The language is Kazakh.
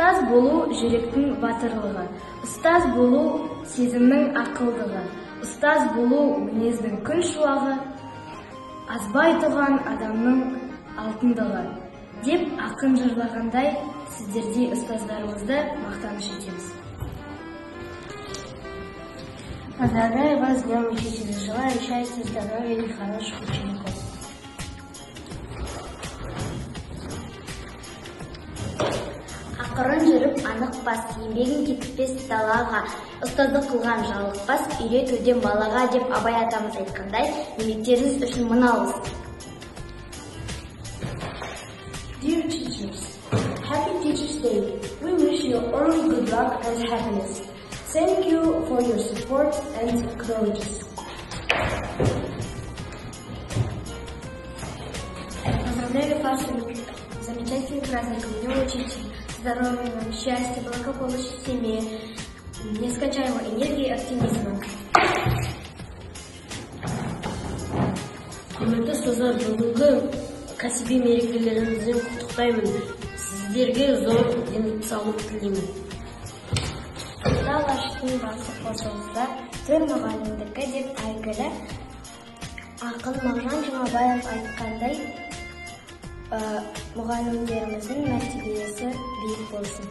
Ұстаз болу жүректің батырлығы, ұстаз болу сезімнің ақылдығы, ұстаз болу мінездің күн шуағы, азбай туған адамның алтындығы деп ақын жырлағандай, сіздердей ұстаздарымызды мақтаныш етеміз. Поздравляю вас с Днем Учителя. Желаю счастья, здоровья и хороших учеников. Ақырын жүріп анықпас, еңбегін кетпес далаға, ұстаздық қылған жалықпас, үйретуден балаға деп Абай атамыз айтқандай, еңбектеріңіз үшін мынауыз. Dear teachers, happy Teachers Day. We wish you only good luck and happiness. Thank you for your support and technologies. Поздравляю вас с замечательным праздником Днем Учителя. Здоровья вам, счастья, благополучия в семье, нескончаемой энергии и оптимизма. Құрметті ұстаздар, бүгінгі кәсіби мерекелеріңізбен құттықтаймын. Сіздерге зор денсаулық тілеймін. Алаштың басы қосылса, төл мұғалімдікі деп әйгілі ақын Мағжан Жұмабаев айтқандай, мұғалімдеріміздің мәртебесі биік болсын.